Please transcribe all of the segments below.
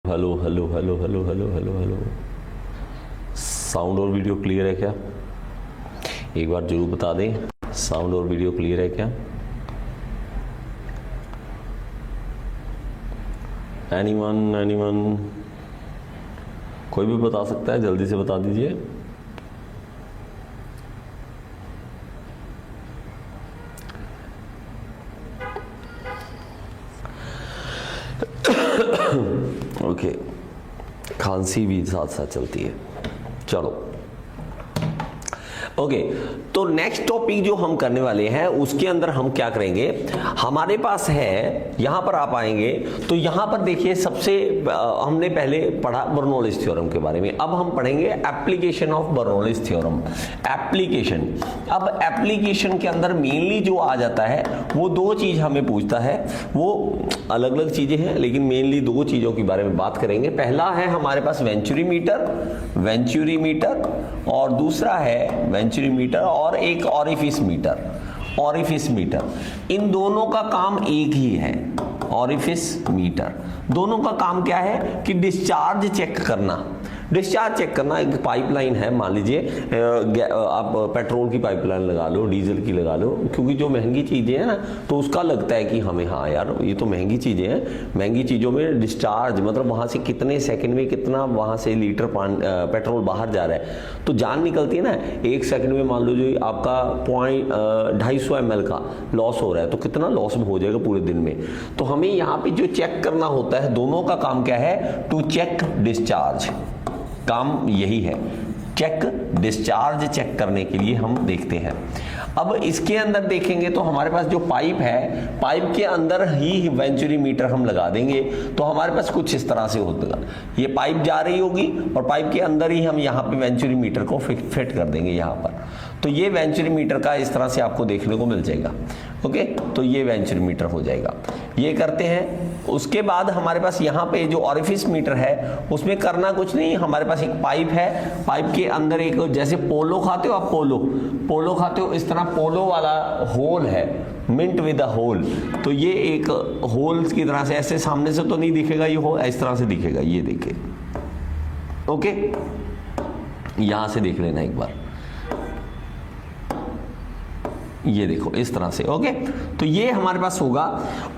Hello hello hello hello hello hello hello, sound और video clear है क्या? एक बार जरूर बता दें, साउंड और वीडियो क्लियर है क्या? एनीवन एनीवन, कोई भी बता सकता है, जल्दी से बता दीजिए। ओके, खांसी भी साथ साथ चलती है। चलो ओके, तो नेक्स्ट टॉपिक जो हम करने वाले हैं उसके अंदर हम क्या करेंगे, हमारे पास है, यहां पर आप आएंगे तो यहां पर देखिए सबसे हमने पहले पढ़ा बर्नौलीज थ्योरम के बारे में। अब हम पढ़ेंगे application of Bernoulli's theorem. Application, अब एप्लीकेशन के अंदर मेनली जो आ जाता है वो दो चीज हमें पूछता है, वो अलग अलग चीजें हैं लेकिन मेनली दो चीजों के बारे में बात करेंगे। पहला है हमारे पास वेंचुरीमीटर, वेंचुरीमीटर, और दूसरा है वेंचुरीमीटर और एक ऑरिफिस मीटर, ऑरिफिस मीटर। इन दोनों का काम एक ही है, ऑरिफिस मीटर। दोनों का काम क्या है कि डिस्चार्ज चेक करना। डिस्चार्ज चेक करना, एक पाइपलाइन है, मान लीजिए आप पेट्रोल की पाइपलाइन लगा लो, डीजल की लगा लो, क्योंकि जो महंगी चीजें हैं ना तो उसका लगता है कि हमें हाँ यार ये तो महंगी चीजें हैं, महंगी चीजों में डिस्चार्ज मतलब वहां से कितने सेकंड में कितना वहां से लीटर पेट्रोल बाहर जा रहा है, तो जान निकलती है ना। एक सेकंड में मान लो जो आपका 250 ml का लॉस हो रहा है तो कितना लॉस हो जाएगा पूरे दिन में। तो हमें यहाँ पे जो चेक करना होता है, दोनों का काम क्या है, टू चेक डिस्चार्ज, काम यही है, चेक डिस्चार्ज चेक करने के लिए हम देखते हैं। अब इसके अंदर देखेंगे तो हमारे पास जो पाइप है, पाइप के अंदर ही वेंचुरीमीटर हम लगा देंगे तो हमारे पास कुछ इस तरह से होगा, ये पाइप जा रही होगी और पाइप के अंदर ही हम यहाँ पे वेंचुरीमीटर को फिट कर देंगे यहाँ पर, तो ये वेंचुरीमीटर का इस तरह से आपको देखने को मिल जाएगा। ओके, तो ये वेंचुरीमीटर हो जाएगा, ये करते हैं। उसके बाद हमारे पास यहाँ पे जो ऑरिफिस मीटर है उसमें करना कुछ नहीं, हमारे पास एक पाइप है, पाइप के अंदर एक, जैसे पोलो खाते हो आप, पोलो खाते हो, इस तरह पोलो वाला होल है, मिंट विद अ होल, तो ये एक होल की तरह से, ऐसे सामने से तो नहीं दिखेगा ये होल, इस तरह से दिखेगा, ये देखिए। ओके, यहां से देख लेना एक बार, ये देखो इस तरह से। ओके, तो ये हमारे पास होगा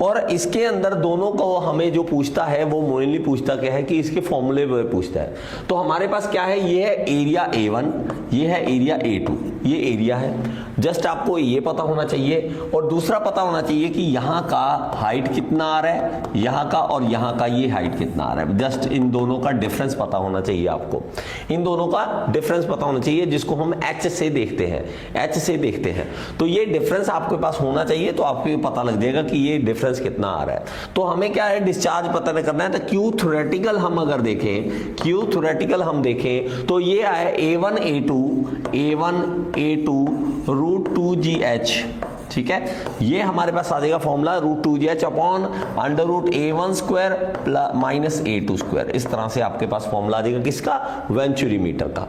और इसके अंदर दोनों को हमें जो पूछता है वो मेनली पूछता क्या है कि इसके फॉर्मूले में पूछता है। तो हमारे पास क्या है, ये है एरिया A1, ये है एरिया A2, ये एरिया है। जस्ट आपको ये पता होना चाहिए और दूसरा पता होना चाहिए कि यहाँ का हाइट कितना आ रहा है, यहाँ का और यहाँ का ये हाइट कितना आ रहा है। जस्ट इन दोनों का डिफरेंस पता होना चाहिए आपको, इन दोनों का डिफरेंस पता होना चाहिए, जिसको हम H से देखते हैं, H से देखते हैं। तो ये डिफरेंस आपके पास होना चाहिए तो आपको पता लग जाएगा कि ये डिफरेंस कितना आ रहा है। तो हमें क्या है, डिस्चार्ज पता करना है। तो क्यू थ्योरेटिकल हम अगर देखें, क्यू थ्योरेटिकल हम देखें तो ये आया A1 A2 रूट 2GH, ठीक है। ये हमारे पास आ जाएगा formula root 2GH upon under root A1 square minus A2 square. इस तरह से आपके पास फॉर्मूला आ जाएगा किसका, वेंचुरीमीटर का।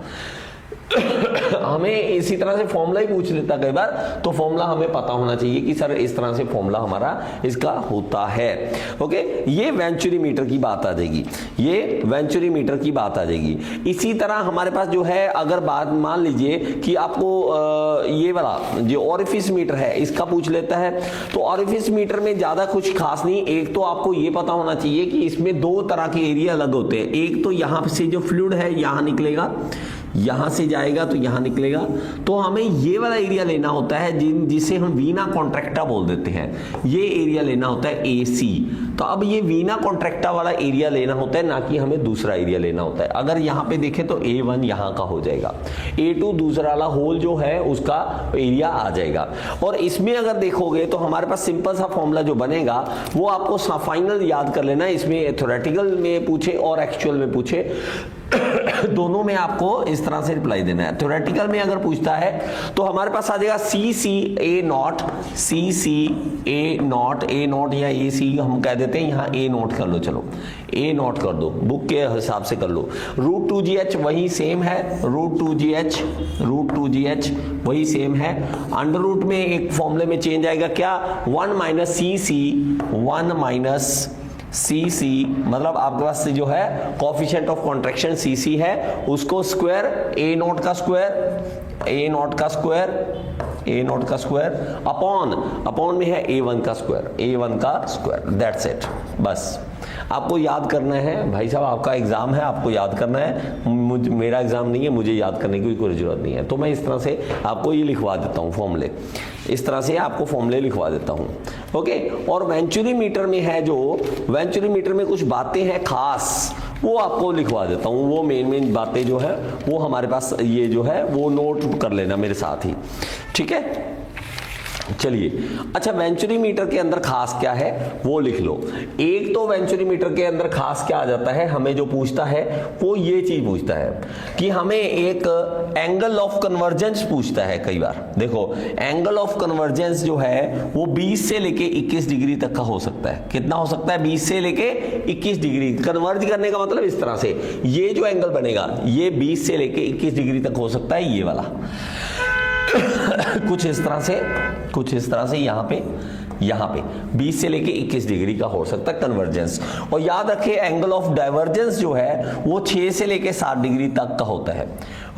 हमें इसी तरह से फॉर्मूला ही पूछ लेता कई बार, तो फॉर्मूला हमें पता होना चाहिए कि सर इस तरह से फॉर्मूला हमारा इसका होता है। ओके, ये वेंचुरीमीटर की बात आ जाएगी, ये वेंचुरीमीटर की बात आ जाएगी। इसी तरह हमारे पास जो है, अगर बात मान लीजिए कि आपको ये वाला जो ऑरिफिस मीटर है इसका पूछ लेता है, तो ऑरिफिस मीटर में ज्यादा कुछ खास नहीं। एक तो आपको ये पता होना चाहिए कि इसमें दो तरह के एरिया अलग होते हैं। एक तो यहाँ से जो फ्लूइड है यहाँ निकलेगा, यहां से जाएगा तो यहां निकलेगा, तो हमें ये वाला एरिया लेना होता है जिसे हम वीना कॉन्ट्रैक्टा बोल देते हैं। ये एरिया लेना होता है AC। तो अब ये वीना कॉन्ट्रैक्टा वाला एरिया लेना होता है, ना कि हमें दूसरा एरिया लेना होता है। अगर यहां पे देखें तो A1 यहां का हो जाएगा, A2 दूसरा वाला होल जो है उसका एरिया आ जाएगा। और इसमें अगर देखोगे तो हमारे पास सिंपल सा फॉर्मूला जो बनेगा वो आपको फाइनल याद कर लेना है। इसमें थ्योरेटिकल में पूछे और एक्चुअल में पूछे, दोनों में आपको इस तरह से रिप्लाई देना है। थ्योरेटिकल में अगर पूछता है तो हमारे पास आ जाएगा CCA नॉट, CCA नॉट या AC हम कह देते हैं, यहाँ A नोट कर लो, चलो A नोट कर दो, बुक के हिसाब से कर लो। रूट 2GH वही सेम है, रूट 2GH वही सेम है। अंडर रूट में एक फॉर्मूले में चेंज आएगा क्या, 1 माइनस cc मतलब आपके पास जो है कोएफिशिएंट ऑफ कॉन्ट्रैक्शन cc है, उसको स्क्वायर a नॉट का स्क्वायर अपॉन में है a1 का स्क्वायर, दैट्स इट। बस आपको याद करना है भाई साहब, आपका एग्जाम है, आपको याद करना है। मेरा एग्जाम नहीं है, मुझे याद करने की कोई जरूरत नहीं है। तो मैं इस तरह से आपको ये लिखवा देता हूँ फॉर्मूले, इस तरह से आपको फॉर्मूले लिखवा देता हूँ। ओके, और वेंचुरी मीटर में है जो वेंचुरी मीटर में कुछ बातें हैं खास, वो आपको लिखवा देता हूँ। वो मेन बातें जो है वो हमारे पास ये जो है वो नोट कर लेना मेरे साथ ही, ठीक है। चलिए, अच्छा वेंचुरी मीटर के अंदर खास क्या है वो लिख लो। एक तो वेंचुरी मीटर के अंदर खास क्या आ जाता है, हमें जो पूछता है वो ये चीज पूछता है कि हमें एक एंगल ऑफ कन्वर्जेंस पूछता है कई बार। देखो एंगल ऑफ कन्वर्जेंस जो है वो 20 से लेके 21 डिग्री तक का हो सकता है। कितना हो सकता है? 20 से लेके 21 डिग्री। कन्वर्ज करने का मतलब इस तरह से, ये जो एंगल बनेगा ये 20 से लेके 21 डिग्री तक हो सकता है, ये वाला कुछ इस तरह से यहाँ पे 20 से लेके 21 डिग्री का हो सकता है कन्वर्जेंस। और याद रखिए एंगल ऑफ डाइवर्जेंस जो है वो 6 से लेके 7 डिग्री तक का होता है।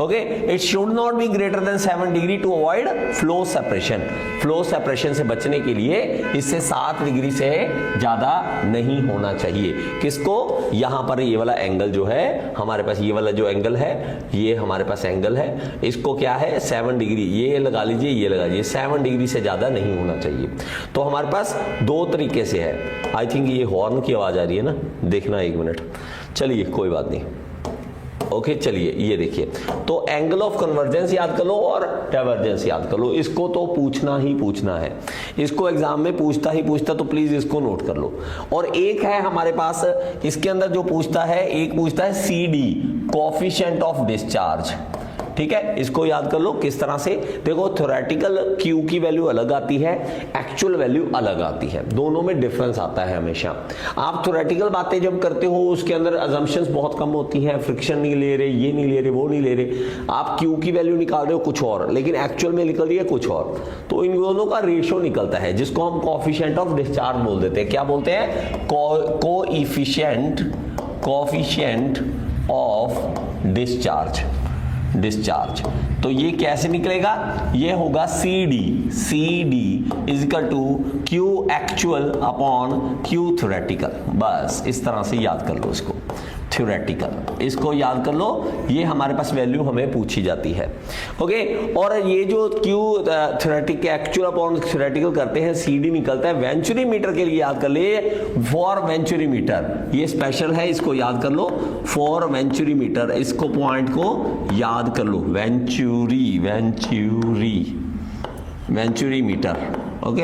Okay, it should not be greater than 7 degree to avoid flow separation. Flow separation से बचने के लिए इससे 7 डिग्री से ज्यादा नहीं होना चाहिए। किसको? यहां पर ये वाला एंगल जो है हमारे पास, ये वाला जो एंगल है ये हमारे पास एंगल है, इसको क्या है 7 डिग्री, ये लगा लीजिए, ये लगा लीजिए, 7 डिग्री से ज्यादा नहीं होना चाहिए। तो हमारे पास 2 तरीके से है। आई थिंक ये हॉर्न की आवाज आ रही है ना, देखना 1 मिनट। चलिए कोई बात नहीं। ओके, चलिए ये देखिए, तो एंगल ऑफ कन्वर्जेंस याद कर लो और डाइवर्जेंस याद कर लो। इसको तो पूछना ही पूछना है, इसको एग्जाम में पूछता ही पूछता, तो प्लीज इसको नोट कर लो। और एक है हमारे पास इसके अंदर जो पूछता है, एक पूछता है CD कोएफिशिएंट ऑफ डिस्चार्ज, ठीक है। इसको याद कर लो किस तरह से। देखो थ्योरेटिकल Q की वैल्यू अलग आती है, एक्चुअल वैल्यू अलग आती है, दोनों में डिफरेंस आता है हमेशा। आप थ्योरेटिकल बातें जब करते हो उसके अंदर अजम्पशंस बहुत कम होती हैं, फ्रिक्शन नहीं ले रहे, ये नहीं ले रहे, वो नहीं ले रहे, आप Q की वैल्यू निकाल रहे हो कुछ और, लेकिन एक्चुअल में निकल रही है कुछ और। तो इन दोनों का रेशियो निकलता है जिसको हम कोएफिशिएंट ऑफ डिस्चार्ज बोल देते हैं। क्या बोलते हैं? Coefficient of discharge. तो ये कैसे निकलेगा? ये होगा CD is equal to Q actual upon Q theoretical. बस इस तरह से याद कर लो इसको, थ्योरेटिकल, इसको याद कर लो, ये हमारे पास वैल्यू हमें पूछी जाती है। ओके, और ये जो Q theoretic actual upon theoretical करते हैं, CD निकलता है। वेंचुरी मीटर के लिए याद कर लिए, फॉर वेंचुरी मीटर, ये स्पेशल है, इसको याद कर लो, फॉर वेंचुरी मीटर, इसको पॉइंट को याद कर लो, venturi meter. Okay,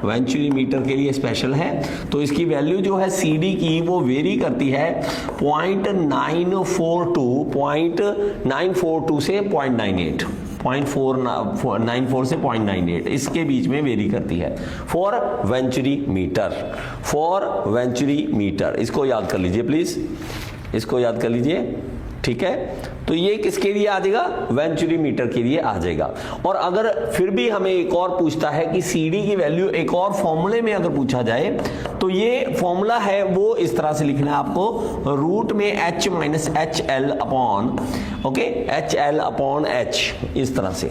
venturi meter के लिए स्पेशल है। तो इसकी वैल्यू जो है CD की वो वेरी करती है 0.942 से 0.98, 0.494 से 0.98, इसके बीच में वेरी करती है फॉर वेंचुरी मीटर। इसको याद कर लीजिए प्लीज, इसको याद कर लीजिए, ठीक है। तो ये किसके लिए आ जाएगा? वेंचुरी मीटर के लिए आ जाएगा। और अगर फिर भी हमें एक और पूछता है कि CD की वैल्यू एक और फॉर्मूले में अगर पूछा जाए, तो ये फॉर्मूला है वो इस तरह से लिखना है आपको, रूट में H minus HL upon, okay, HL upon H, इस तरह से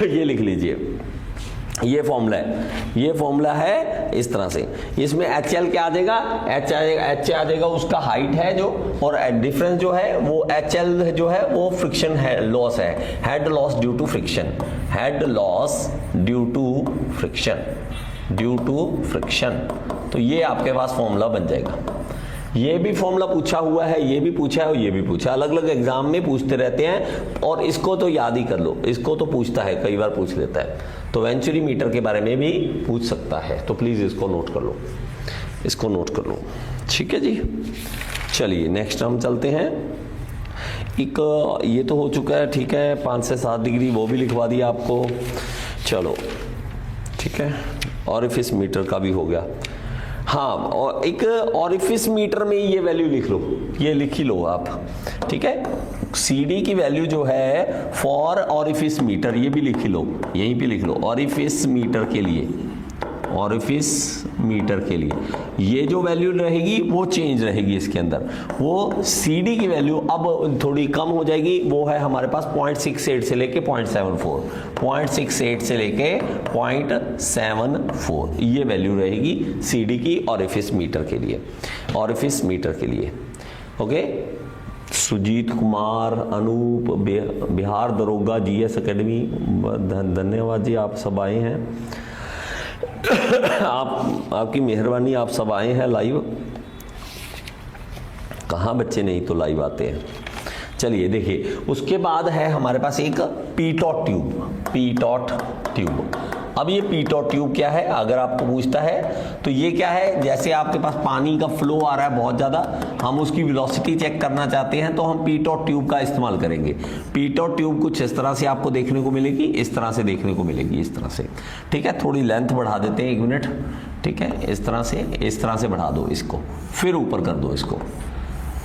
ये लिख लीजिए। ये फॉर्मूला है इस तरह से। इसमें HL क्या आ जाएगा? H आ जाएगा उसका हाइट है जो, और डिफरेंस जो है वो HL जो है वो फ्रिक्शन है, लॉस है, head loss due to friction. तो ये आपके पास फॉर्मूला बन जाएगा। ये भी फॉर्मूला पूछा हुआ है, ये भी पूछा है और ये भी पूछा, अलग अलग एग्जाम में पूछते रहते हैं। और इसको तो याद ही कर लो, इसको तो पूछता है, कई बार पूछ लेता है। तो वेंचुरी मीटर के बारे में भी पूछ सकता है, तो प्लीज इसको नोट कर लो, ठीक है जी। चलिए नेक्स्ट हम चलते हैं। एक ये तो हो चुका है, ठीक है, 5 से 7 डिग्री वो भी लिखवा दिया आपको। चलो ठीक है, ऑरिफिस मीटर का भी हो गया। हाँ, और एक ऑरिफिस मीटर में ये वैल्यू लिख लो, ये लिख ही लो आप, ठीक है। CD की वैल्यू जो है फॉर ऑरिफिस मीटर, ये भी लिख ही लो, यहीं पे लिख लो, ऑरिफिस मीटर के लिए, ऑरिफिस मीटर के लिए ये जो वैल्यू रहेगी वो चेंज रहेगी इसके अंदर। वो CD की वैल्यू अब थोड़ी कम हो जाएगी, वो है हमारे पास 0.68 से लेके 0.74, 0.68 से लेके 0.74 ये वैल्यू रहेगी CD की ऑरिफिस मीटर के लिए, ऑरिफिस मीटर के लिए। ओके, सुजीत कुमार, अनूप, बिहार दरोगा GS एकेडमी, धन्यवाद जी, आप सब आए हैं। आपकी मेहरबानी, आप सब आए हैं लाइव। कहाँ बच्चे नहीं तो लाइव आते हैं। चलिए देखिए, उसके बाद है हमारे पास एक पीटॉट ट्यूब, पीटॉट ट्यूब। अब ये पीटॉट ट्यूब क्या है अगर आपको पूछता है तो ये क्या है, जैसे आपके पास पानी का फ्लो आ रहा है बहुत ज़्यादा, हम उसकी वेलोसिटी चेक करना चाहते हैं तो हम पीटॉट ट्यूब का इस्तेमाल करेंगे। पीटॉट ट्यूब कुछ इस तरह से आपको देखने को मिलेगी, इस तरह से देखने को मिलेगी, इस तरह से। ठीक है, थोड़ी लेंथ बढ़ा देते हैं, 1 मिनट। ठीक है, इस तरह से बढ़ा दो इसको, फिर ऊपर कर दो इसको,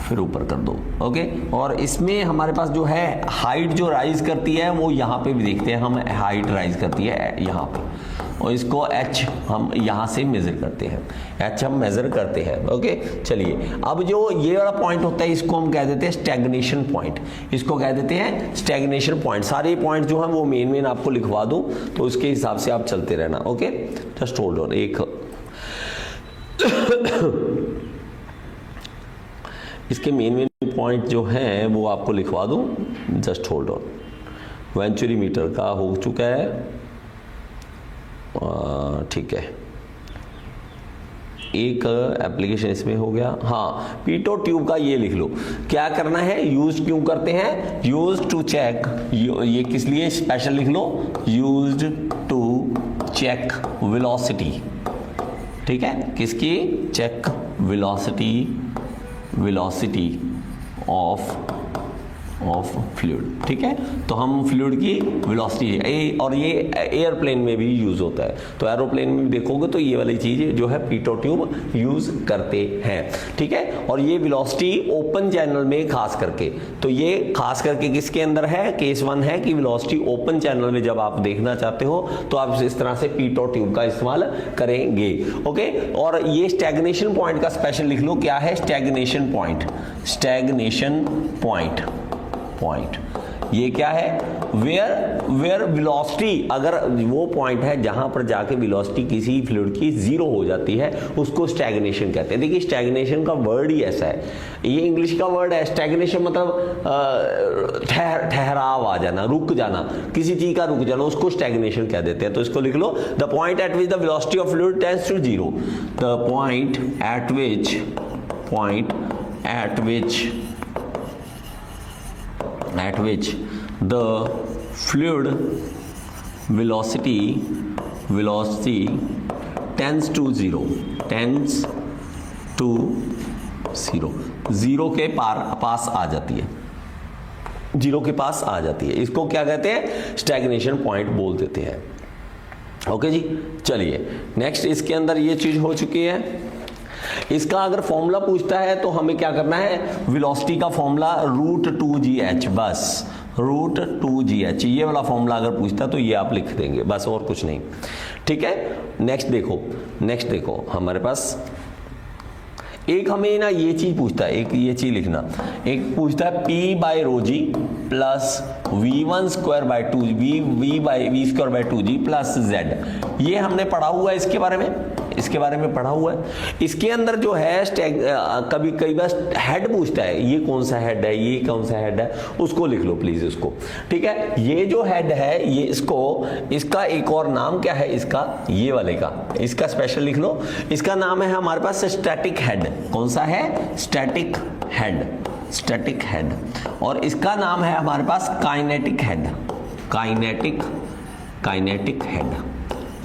फिर ऊपर कर दो। ओके, और इसमें हमारे पास जो है हाइट जो राइज करती है वो यहाँ पे भी देखते हैं हम, हाइट राइज करती है यहाँ पे, और इसको h हम यहाँ से मेजर करते हैं, h हम मेजर करते हैं। ओके, चलिए अब जो ये वाला पॉइंट होता है इसको हम कह देते हैं स्टैग्नेशन पॉइंट, इसको कह देते हैं स्टैग्नेशन पॉइंट। सारे पॉइंट जो है वो मेन आपको लिखवा दूं तो उसके हिसाब से आप चलते रहना। ओके, जस्ट होल्ड ऑन, एक इसके मेन पॉइंट जो हैं वो आपको लिखवा दूं, just hold on. Venturi meter का हो चुका है, ठीक है, एक एप्लीकेशन इसमें हो गया। हाँ, पीटो ट्यूब का ये लिख लो, क्या करना है, यूज क्यों करते हैं, यूज टू चेक, ये किस लिए स्पेशल लिख लो, यूज्ड टू चेक वेलोसिटी। ठीक है, किसकी, चेक वेलोसिटी ऑफ फ्लूइड। ठीक है, तो हम फ्लूइड की वेलोसिटी, और ये एयरप्लेन में भी यूज होता है, तो एरोप्लेन में भी देखोगे तो ये वाली चीज जो है पीटो ट्यूब यूज करते हैं। ठीक है, और ये वेलोसिटी ओपन चैनल में खास करके, तो ये खास करके किसके अंदर है, केस 1 है कि वेलोसिटी ओपन चैनल में जब आप देखना चाहते हो तो आप इस तरह से पीटो ट्यूब का इस्तेमाल करेंगे। ओके, और ये स्टैग्नेशन पॉइंट का स्पेशल लिख लो, क्या है, स्टैग्नेशन पॉइंट, स्टैग्नेशन पॉइंट, ये क्या है, वेयर वेलोसिटी, अगर वो पॉइंट है जहां पर जाके वेलोसिटी किसी फ्लूइड की 0 हो जाती है उसको स्टैग्नेशन कहते हैं। देखिए, स्टैग्नेशन का वर्ड ही ऐसा है, ये इंग्लिश का वर्ड है। स्टैग्नेशन मतलब ठहराव आ जाना, रुक जाना, किसी चीज का रुक जाना, उसको स्टैग्नेशन कह देते हैं। तो इसको लिख लो, the point at which the velocity of fluid tends to 0, the point at which the fluid velocity tends to 0, zero के पास आ जाती है, जीरो के पास आ जाती है, इसको क्या कहते हैं, स्टैग्नेशन पॉइंट बोल देते हैं। ओके जी, चलिए नेक्स्ट, इसके अंदर ये चीज हो चुकी है। इसका अगर फॉर्मूला पूछता है तो हमें क्या करना है, वेलोसिटी का फॉर्मूला √2gh, बस √2gh, ये वाला फॉर्मूला अगर पूछता है तो ये आप लिख देंगे, बस और कुछ नहीं। ठीक है, नेक्स्ट देखो हमारे पास एक हमें ना ये चीज पूछता है, एक ये चीज लिखना, एक पूछता है P/ρg plus V1/2 V2/2g plus z, ये हमने पढ़ा हुआ है, इसके बारे में पढ़ा हुआ है। इसके अंदर जो है कई बार हेड पूछता है, ये कौन सा हेड है, ये कौन सा हेड है, उसको लिख लो प्लीज उसको। ठीक है, ये जो हेड है ये इसका एक और नाम क्या है, इसका ये वाले का, इसका स्पेशल लिख लो, इसका नाम है हमारे पास स्टैटिक हेड। कौन सा है, स्टैटिक हेड, और इसका नाम है हमारे पास काइनेटिक हेड।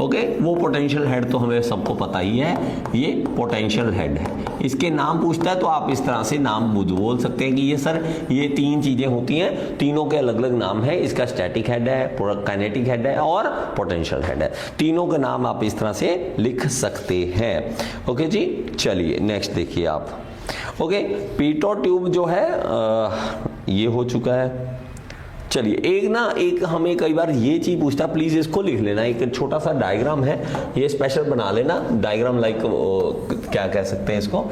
ओके, वो पोटेंशियल हेड तो हमें सबको पता ही है, ये पोटेंशियल हेड है। इसके नाम पूछता है तो आप इस तरह से नाम बोल सकते हैं कि ये सर ये 3 चीजें होती हैं, तीनों के अलग अलग नाम है, इसका स्टैटिक हेड है, काइनेटिक हेड है और पोटेंशियल हेड है, तीनों के नाम आप इस तरह से लिख सकते हैं। ओके जी, चलिए नेक्स्ट देखिए आप। ओके, पीटो ट्यूब जो है ये हो चुका है, चलिए एक हमें कई बार ये चीज पूछता, प्लीज इसको लिख लेना, एक छोटा सा डायग्राम है, ये स्पेशल बना लेना डायग्राम, लाइक क्या कह सकते हैं इसको,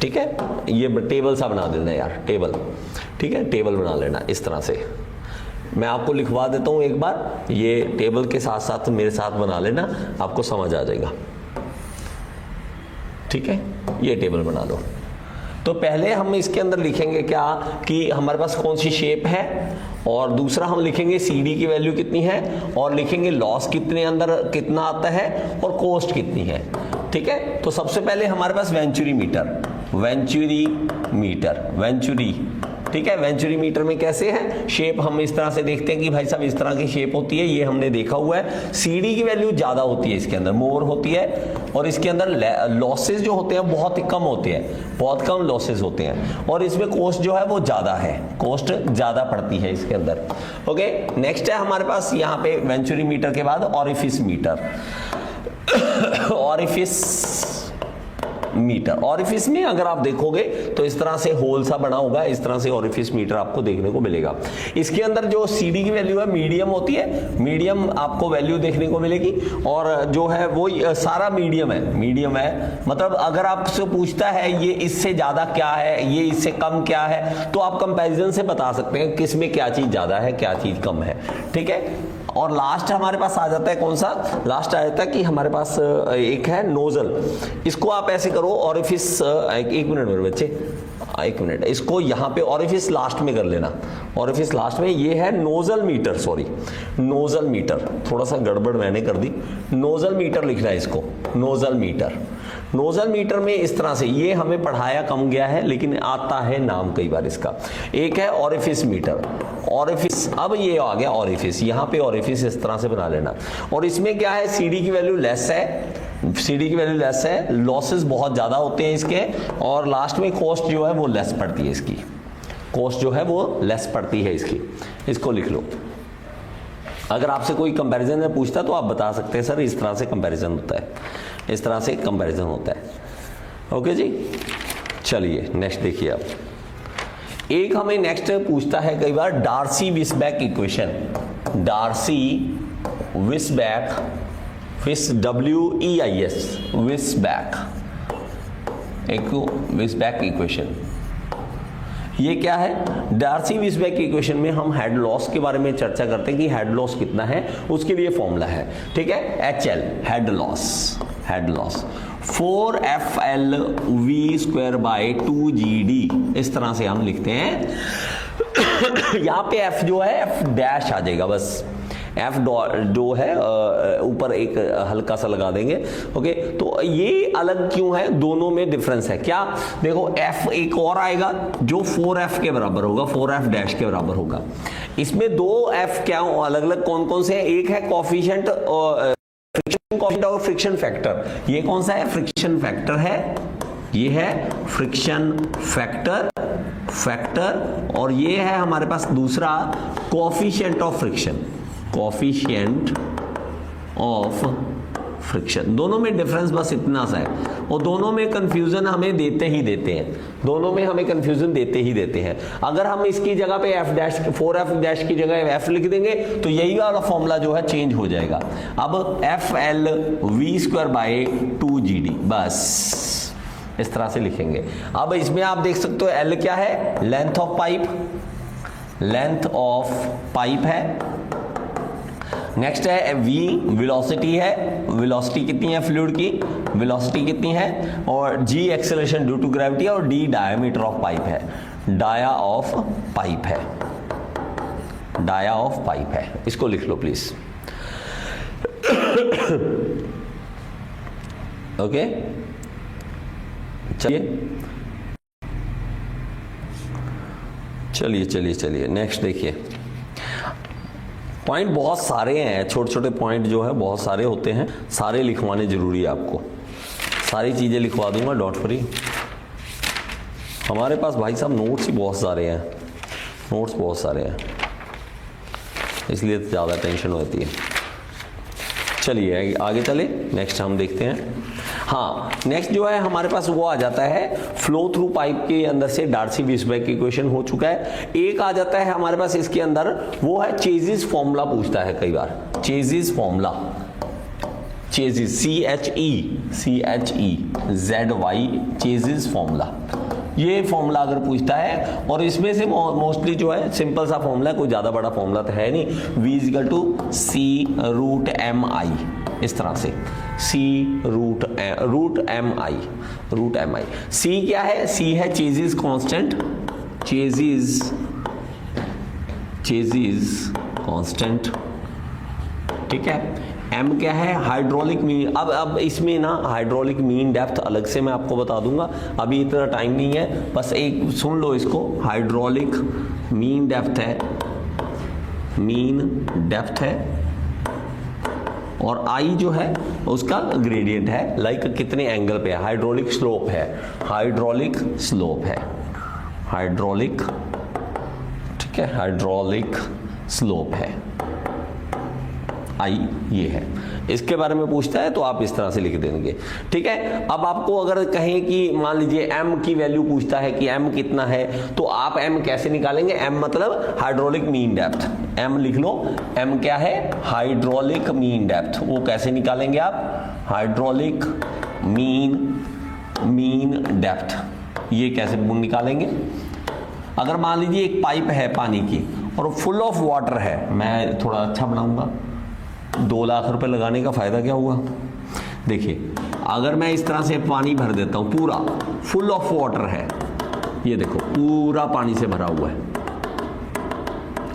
ठीक है, ये टेबल सा बना देना यार, टेबल, ठीक है, टेबल बना लेना इस तरह से। मैं आपको लिखवा देता हूं एक बार, ये टेबल के साथ साथ मेरे साथ बना लेना, आपको समझ आ जाएगा, ठीक है, ये टेबल बना लो। तो पहले हम इसके अंदर लिखेंगे क्या कि हमारे पास कौन सी शेप है, और दूसरा हम लिखेंगे CD की वैल्यू कितनी है, और लिखेंगे लॉस कितने अंदर कितना आता है, और कॉस्ट कितनी है, ठीक है। तो सबसे पहले हमारे पास वेंचुरी मीटर, ठीक है। वेंचुरी मीटर में कैसे है शेप, हम इस तरह से देखते हैं कि भाई साहब इस तरह की शेप होती है, ये हमने देखा हुआ है। CD की वैल्यू ज्यादा होती है, इसके अंदर मोर होती है, और इसके अंदर लॉसेस जो होते हैं बहुत ही कम होते हैं, बहुत कम लॉसेस होते हैं, और इसमें कॉस्ट जो है वो ज्यादा है, कॉस्ट ज्यादा पड़ती है इसके अंदर। ओके, नेक्स्ट है हमारे पास यहाँ पे वेंचुरी मीटर के बाद ऑरिफिस मीटर। ऑरिफिस में अगर आप देखोगे तो इस तरह से होल सा बना होगा, इस तरह से ऑरिफिस मीटर आपको देखने को मिलेगा। इसके अंदर जो CD की वैल्यू है मीडियम होती है, मीडियम आपको वैल्यू देखने को मिलेगी, और जो है वो सारा मीडियम है, मतलब अगर आपसे पूछता है ये इससे ज्यादा क्या है, ये इससे कम क्या है, तो आप कंपैरिजन से बता सकते हैं किस में क्या चीज ज्यादा है, क्या चीज कम है, ठीक है। और लास्ट हमारे पास आ जाता है कौन सा, लास्ट आ जाता है कि हमारे पास एक है नोजल। इसको आप ऐसे करो, ऑरिफिस, एक मिनट मेरे बच्चे, एक मिनट, इसको यहाँ पे ऑरिफिस लास्ट में कर लेना, ऑरिफिस लास्ट में, ये है nozzle meter, sorry nozzle meter, थोड़ा सा गड़बड़ मैंने कर दी, नोजल मीटर लिखना है इसको, नोजल मीटर में इस तरह से, ये हमें पढ़ाया कम गया है लेकिन आता है नाम कई बार इसका। एक है ऑरिफिस मीटर, ऑरिफिस, अब ये आ गया ऑरिफिस, यहाँ पे ऑरिफिस इस तरह से बना लेना, और इसमें क्या है CD की वैल्यू लेस है, लॉसेस बहुत ज्यादा होते हैं इसके, और लास्ट में कॉस्ट जो है वो लेस पड़ती है इसकी, कॉस्ट जो है वो लेस पड़ती है इसकी, इसको लिख लो। अगर आपसे कोई कंपैरिजन में पूछता तो आप बता सकते हैं सर इस तरह से कंपैरिजन होता है, इस तरह से कंपैरिजन होता है। ओके जी, चलिए नेक्स्ट देखिए आप, एक हमें नेक्स्ट पूछता है कई बार डार्सी-विसबैक इक्वेशन, विसबैक इक्वेशन, ये क्या है? डार्सी-विसबैक इक्वेशन में हम हेड लॉस के बारे में चर्चा करते हैं कि हेड लॉस कितना है, उसके लिए फॉर्मूला है, ठीक है, HL, head loss 4FLV² 2GD, इस तरह से हम लिखते हैं। यहां पे F जो है F डैश आ जाएगा, बस F जो है ऊपर एक हल्का सा लगा देंगे। ओके, तो ये अलग क्यों है, दोनों में डिफरेंस है क्या, देखो F एक और आएगा जो 4F के बराबर होगा, 4F डैश के बराबर होगा। इसमें दो F क्या अलग अलग कौन कौन से हैं, एक है कोफिशिएंट और फ्रिक्शन फैक्टर, ये कौन सा है, फ्रिक्शन फैक्टर है, ये है फ्रिक्शन फैक्टर, और ये है हमारे पास दूसरा कोफिशिएंट ऑफ फ्रिक्शन। दोनों में डिफरेंस बस इतना सा है, और दोनों में कंफ्यूजन हमें देते ही देते हैं, अगर हम इसकी जगह पे F डैश 4F डैश की जगह F लिख देंगे तो यही वाला फॉर्मूला जो है चेंज हो जाएगा। अब FLV² 2GD, बस इस तरह से लिखेंगे। अब इसमें आप देख सकते हो L क्या है, लेंथ ऑफ पाइप है। नेक्स्ट है V, वेलोसिटी है, वेलोसिटी कितनी है फ्लूइड की, वेलोसिटी कितनी है, और G acceleration due to gravity, और D डायमीटर ऑफ पाइप है, इसको लिख लो प्लीज। ओके, चलिए नेक्स्ट देखिए। पॉइंट बहुत सारे हैं, छोटे छोटे पॉइंट जो है बहुत सारे होते हैं, सारे लिखवाने जरूरी है आपको, सारी चीजें लिखवा दूंगा, डॉट फ्री। हमारे पास भाई साहब नोट्स ही बहुत सारे हैं, इसलिए ज़्यादा टेंशन होती है। चलिए आगे चले, नेक्स्ट हम देखते हैं। हाँ, नेक्स्ट जो है हमारे पास वो आ जाता है फ्लो थ्रू पाइप के अंदर से डार्सी-वीसबर्ग इक्वेशन हो चुका है। एक आ जाता है हमारे पास इसके अंदर, वो है चेजिस फॉर्मूला पूछता है कई बार, Chezy formula, Chezy CHEZY Chezy formula, ये फॉर्मूला अगर पूछता है, और इसमें से मोस्टली जो है सिंपल सा फॉर्मूला है, कोई ज्यादा बड़ा फॉर्मूला तो है नहीं, V=C√mi, इस तरह से C√mi। C क्या है? C है चेजिस कांस्टेंट, चेजिस कांस्टेंट, ठीक है। M क्या है? Hydraulic mean. अब इसमें ना हाइड्रोलिक मीन डेप्थ अलग से मैं आपको बता दूंगा, अभी इतना टाइम नहीं है, बस एक सुन लो इसको। हाइड्रोलिक मीन डेप्थ है, और I जो है उसका ग्रेडियंट है, लाइक कितने एंगल पे है। हाइड्रोलिक स्लोप है, ठीक है, हाइड्रोलिक स्लोप है, I ये है। इसके बारे में पूछता है तो आप इस तरह से लिख देंगे, ठीक है। अब आपको अगर कहें कि मान लीजिए M की वैल्यू पूछता है कि M कितना है, तो आप M कैसे निकालेंगे? M मतलब हाइड्रोलिक मीन डेप्थ, M लिख लो। M क्या है? Hydraulic mean depth. वो कैसे निकालेंगे आप? हाइड्रोलिक मीन डेप्थ, ये कैसे निकालेंगे? अगर मान लीजिए एक पाइप है पानी की और फुल ऑफ वाटर है, मैं थोड़ा अच्छा बनाऊंगा, 2 लाख रुपए लगाने का फायदा क्या हुआ? देखिए, अगर मैं इस तरह से पानी भर देता हूं, पूरा फुल ऑफ वाटर है, ये देखो पूरा पानी से भरा हुआ है,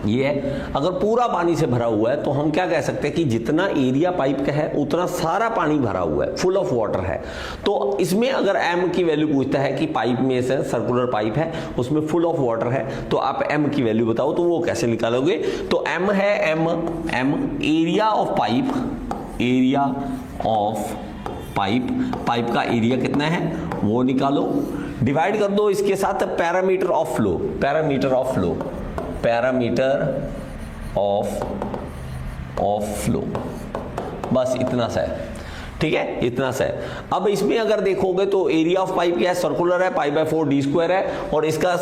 ये है। अगर पूरा पानी से भरा हुआ है तो हम क्या कह सकते हैं कि जितना एरिया पाइप का है उतना सारा पानी भरा हुआ है, फुल ऑफ वाटर है। तो इसमें अगर M की वैल्यू पूछता है कि पाइप में से सर्कुलर पाइप है, उसमें फुल ऑफ वाटर है, तो आप M की वैल्यू बताओ, तो वो कैसे निकालोगे? तो M है M एरिया ऑफ पाइप का एरिया कितना है वो निकालो, डिवाइड कर दो इसके साथ पैरामीटर ऑफ फ्लो, बस इतना सा है, ठीक है, इतना सा है। अब इसमें अगर देखोगे तो एरिया ऑफ पाइप क्या है? सर्कुलर है, π/4 d² है, और इसका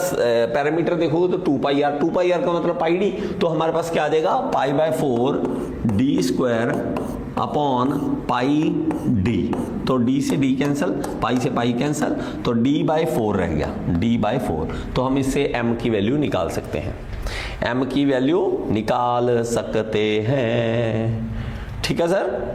पैरामीटर देखोगे तो 2πr का मतलब πd, तो हमारे पास क्या आ जाएगा? π/4 d² अपॉन πd, तो d से d कैंसिल, पाई से पाई कैंसिल, तो d/4 रह गया, d/4। तो हम इससे m की वैल्यू निकाल सकते हैं, m की वैल्यू निकाल सकते हैं, ठीक है सर।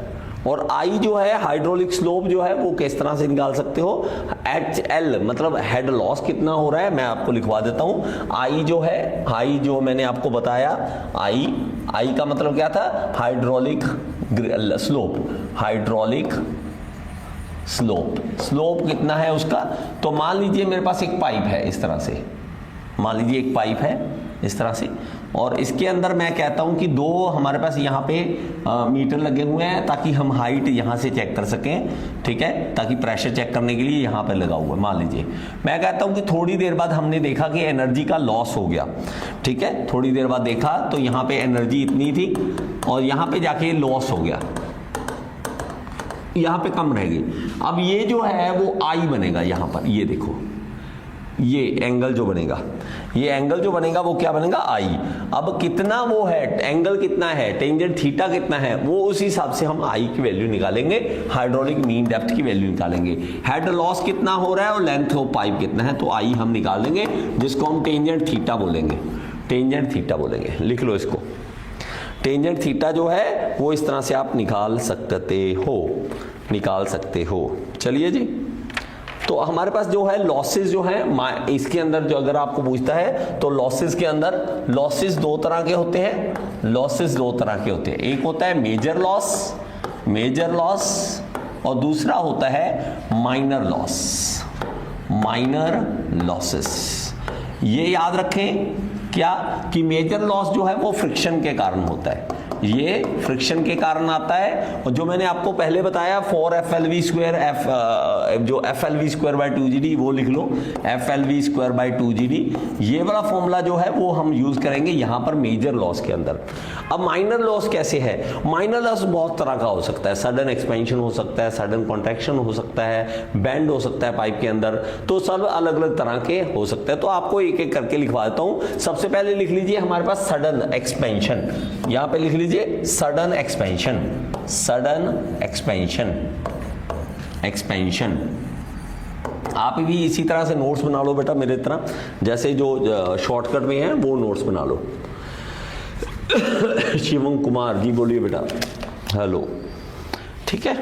और I जो है हाइड्रोलिक स्लोप जो है वो किस तरह से निकाल सकते हो? HL मतलब हेड लॉस कितना हो रहा है, मैं आपको लिखवा देता हूं। I जो है, I जो मैंने आपको बताया, I का मतलब क्या था? हाइड्रोलिक स्लोप कितना है उसका? तो मान लीजिए मेरे पास एक पाइप है इस तरह से, मान लीजिए एक पाइप है इस तरह से, और इसके अंदर मैं कहता हूं कि 2 हमारे पास यहाँ पे मीटर लगे हुए हैं ताकि हम हाइट यहाँ से चेक कर सकें, ठीक है, ताकि प्रेशर चेक करने के लिए यहाँ पे लगा हुआ है। मान लीजिए मैं कहता हूं कि थोड़ी देर बाद हमने देखा कि एनर्जी का लॉस हो गया, ठीक है, थोड़ी देर बाद देखा तो यहाँ पे एनर्जी इतनी थी और यहाँ पे जाके लॉस हो गया, यहाँ पे कम रह गई। अब ये जो है वो I बनेगा यहाँ पर, ये देखो ये एंगल जो बनेगा, वो क्या बनेगा? I। अब कितना वो है, एंगल कितना है, टेंजेंट थीटा कितना है, वो उस हिसाब से हम I की वैल्यू निकालेंगे, हाइड्रोलिक मीन डेप्थ की वैल्यू निकालेंगे। हेड लॉस कितना हो रहा है और लेंथ ऑफ पाइप कितना है, तो I हम निकालेंगे, जिसको हम टेंजेंट थीटा बोलेंगे। लिख लो इसको, टेंजेंट थीटा जो है वो इस तरह से आप निकाल सकते हो। चलिए जी, तो हमारे पास जो है लॉसेस जो है इसके अंदर, जो अगर आपको पूछता है तो लॉसेस के अंदर, लॉसेस 2 तरह के होते हैं, एक होता है मेजर लॉस और दूसरा होता है माइनर लॉसेस। ये याद रखें क्या कि मेजर लॉस जो है वो फ्रिक्शन के कारण होता है, ये फ्रिक्शन के कारण आता है। और जो मैंने आपको पहले बताया 4FLV² जो FLV²/2GD वो लिख लो, FLV²/2GD। ये वाला फॉर्मूला जो है वो हम यूज करेंगे यहां पर मेजर लॉस के अंदर। अब माइनर लॉस कैसे है? माइनर लॉस बहुत तरह का हो सकता है, सडन एक्सपेंशन हो सकता है, सडन कॉन्ट्रैक्शन हो सकता है, बेंड हो सकता है पाइप के अंदर, तो सब अलग अलग तरह के हो सकते हैं। तो आपको एक एक करके लिखवा देता हूं। सबसे पहले लिख लीजिए हमारे पास सडन एक्सपेंशन, यहां पे लिख लीजिए sudden expansion, sudden expansion, expansion. आप भी इसी तरह से नोट्स बना लो बेटा मेरे तरह, जैसे जो शॉर्टकट में है वो नोट्स बना लो। शिवम कुमार जी बोलिए बेटा, हेलो, ठीक है।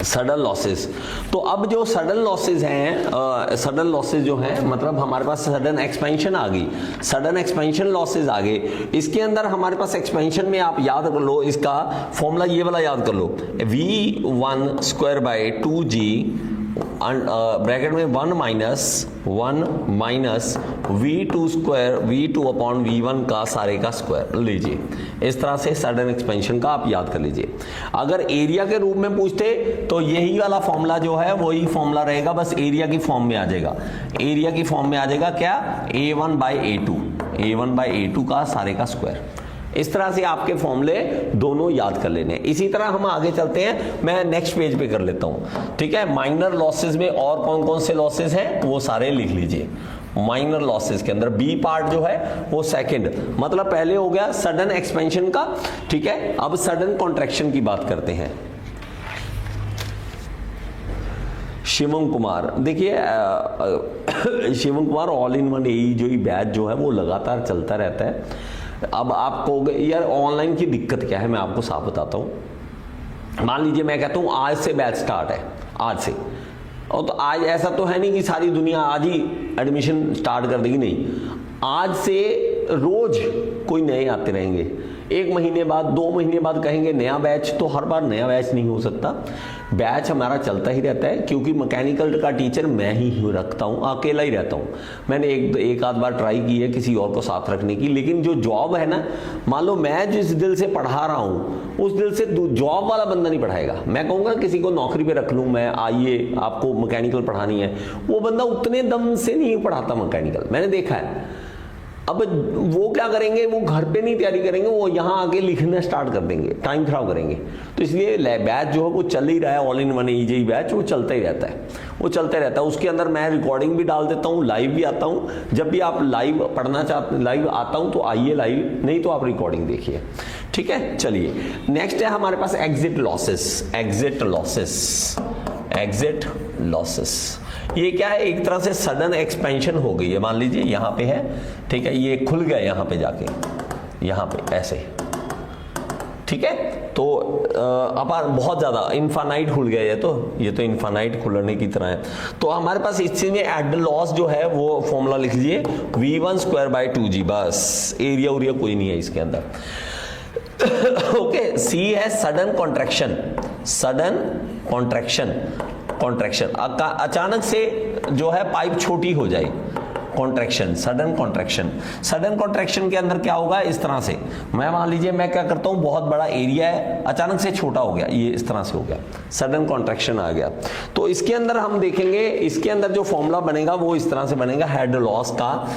सडन लॉसेस, तो अब जो सडन लॉसेस हैं, सडन लॉसेस जो हैं मतलब हमारे पास सडन एक्सपेंशन आ गई, सडन एक्सपेंशन लॉसेस आ गए। इसके अंदर हमारे पास एक्सपेंशन में आप याद कर लो, इसका फॉर्मूला ये वाला याद कर लो, V1²/2G ब्रैकेट में 1 माइनस V2/V1 का सारे का स्क्वायर लीजिए। इस तरह से सडन एक्सपेंशन का आप याद कर लीजिए। अगर एरिया के रूप में पूछते तो यही वाला फॉर्मूला जो है वही फॉर्मूला रहेगा, बस एरिया की फॉर्म में आ जाएगा। एरिया की फॉर्म में आ जाएगा क्या? A1/A2 का सारे का स्क्वायर। इस तरह से आपके फॉर्मूले दोनों याद कर लेने। इसी तरह हम आगे चलते हैं, मैं नेक्स्ट पेज पे कर लेता हूं, ठीक है। माइनर लॉसेस में और कौन कौन से लॉसेस हैं वो सारे लिख लीजिए। माइनर लॉसेस के अंदर बी पार्ट जो है वो सेकंड, मतलब पहले हो गया सडन एक्सपेंशन का, ठीक है। अब सडन कॉन्ट्रैक्शन की बात करते हैं। शिवम कुमार, देखिए Shivam Kumar all in one AE जो बैच जो है वो लगातार चलता रहता है। अब आप कहोगे यार ऑनलाइन की दिक्कत क्या है, मैं आपको साफ बताता हूं। मान लीजिए मैं कहता हूं आज से बैच स्टार्ट है, आज से, और तो आज ऐसा तो है नहीं कि सारी दुनिया आज ही एडमिशन स्टार्ट कर देगी, नहीं। आज से रोज कोई नए आते रहेंगे, 1 महीने बाद 2 महीने बाद कहेंगे नया बैच, तो हर बार नया बैच नहीं हो सकता। बैच हमारा चलता ही रहता है, क्योंकि मैकेनिकल का टीचर मैं ही रखता हूँ, अकेला ही रहता हूँ। मैंने एक आध बार ट्राई की है किसी और को साथ रखने की, लेकिन जो जॉब है ना, मान लो मैं जिस दिल से पढ़ा रहा हूँ उस दिल से जॉब वाला बंदा नहीं पढ़ाएगा। मैं कहूँगा किसी को नौकरी पे रख लूँ मैं, आइए आपको मैकेनिकल पढ़ानी है, वो बंदा उतने दम से नहीं पढ़ाता मैकेनिकल, मैंने देखा है। अब वो क्या करेंगे, वो घर पे नहीं तैयारी करेंगे, वो यहाँ आके लिखना स्टार्ट कर देंगे, टाइम खराब करेंगे। तो इसलिए बैच जो है वो चल ही रहा है, all in one AE batch वो चलता ही रहता है, वो चलता रहता है। उसके अंदर मैं रिकॉर्डिंग भी डाल देता हूँ, लाइव भी आता हूँ। जब भी आप लाइव पढ़ना चाहते, लाइव आता हूँ तो आइए लाइव, नहीं तो आप रिकॉर्डिंग देखिए, ठीक है। चलिए नेक्स्ट है हमारे पास exit losses, exit losses, exit losses. ये क्या है, एक तरह से सडन एक्सपेंशन हो गई है। मान लीजिए यहाँ पे है, ठीक है, ये खुल गया यहाँ पे जाके, यहाँ पे ऐसे, ठीक है। तो अपार बहुत ज्यादा इनफाइनाइट खुल गया, ये तो इनफाइनाइट खुलने की तरह है। तो हमारे पास इस चीज में एट लॉस जो है वो फॉर्मूला लिख लीजिए V1²/2G, बस एरिया उरिया कोई नहीं है इसके अंदर। ओके, सी है sudden contraction, sudden contraction, contraction अचानक से जो है पाइप छोटी हो जाए, contraction, sudden contraction. Sudden contraction के अंदर क्या होगा, इस तरह से, मैं मान लीजिए मैं क्या करता हूं, बहुत बड़ा एरिया है, अचानक से छोटा हो गया, ये इस तरह से हो गया, सडन कॉन्ट्रैक्शन आ गया। तो इसके अंदर हम देखेंगे, इसके अंदर जो फॉर्मूला बनेगा वो इस तरह से बनेगा, हेड लॉस का,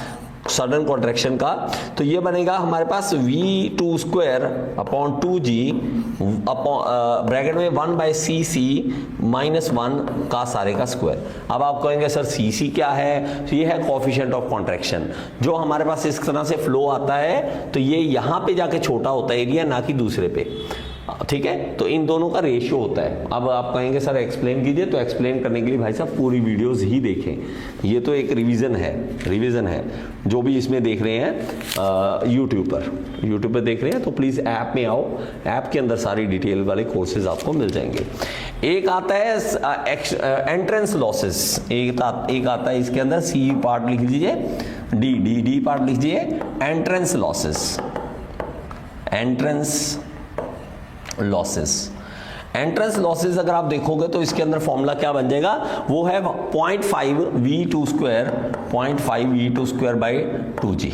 सडन कॉन्ट्रैक्शन का। तो ये बनेगा हमारे पास V2²/2G ब्रैकेट में 1/CC -1 का सारे का स्क्वायर। अब आप कहेंगे सर CC क्या है, तो ये है कोएफिशिएंट ऑफ कॉन्ट्रैक्शन, जो हमारे पास इस तरह से फ्लो आता है, तो ये यहाँ पे जाके छोटा होता है एरिया, ना कि दूसरे पे, ठीक है। तो इन दोनों का रेशियो होता है। अब आप कहेंगे सर एक्सप्लेन कीजिए, तो एक्सप्लेन करने के लिए भाई साहब पूरी वीडियोस ही देखें, ये तो एक रिवीजन है जो भी इसमें देख रहे हैं यूट्यूब पर देख रहे हैं, तो प्लीज ऐप में आओ, ऐप के अंदर सारी डिटेल वाले कोर्सेज आपको मिल जाएंगे। एक आता है एंट्रेंस लॉसेस, एक आता है इसके अंदर, सी पार्ट लिख लीजिए, डी पार्ट लिख लीजिए, entrance losses, entrance losses. Entrance losses अगर आप देखोगे तो इसके अंदर फॉर्मूला क्या बन जाएगा, वो है 0.5 V2²/2G,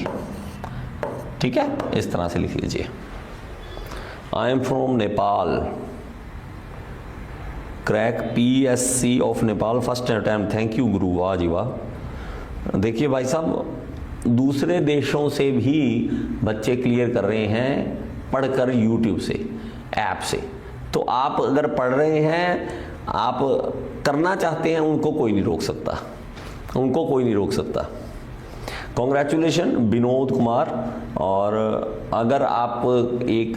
ठीक है, इस तरह से लिख लीजिए, I am from Nepal, crack PSC of Nepal first attempt, thank you गुरु, वाह जी वाह। देखिए भाई साहब, दूसरे देशों से भी बच्चे क्लियर कर रहे हैं पढ़कर यूट्यूब से, ऐप से। तो आप अगर पढ़ रहे हैं, आप करना चाहते हैं, उनको कोई नहीं रोक सकता, उनको कोई नहीं रोक सकता। कॉन्ग्रेचुलेशन विनोद कुमार। और अगर आप एक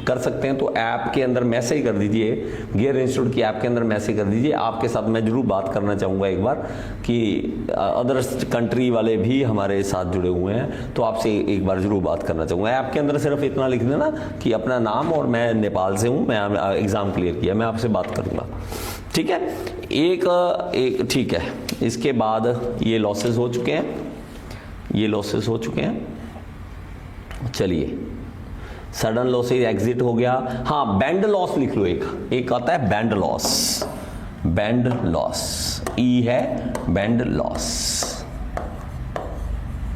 कर सकते हैं तो ऐप के अंदर मैसेज कर दीजिए, गियर इंस्टीट्यूट की ऐप के अंदर मैसेज कर दीजिए। आपके साथ मैं जरूर बात करना चाहूँगा एक बार कि अदर कंट्री वाले भी हमारे साथ जुड़े हुए हैं, तो आपसे एक बार जरूर बात करना चाहूँगा। ऐप के अंदर सिर्फ इतना लिख देना कि अपना नाम और मैं नेपाल से हूँ, मैं एग्ज़ाम क्लियर किया, मैं आपसे बात करूँगा, ठीक है। एक ठीक है। इसके बाद ये लॉसेस हो चुके हैं, ये लॉसेस हो चुके हैं। चलिए, सडन लॉसेस एग्जिट हो गया। हाँ, बैंड लॉस लिख लो। एक आता है बैंड लॉस, बैंड लॉस, ई है बैंड लॉस,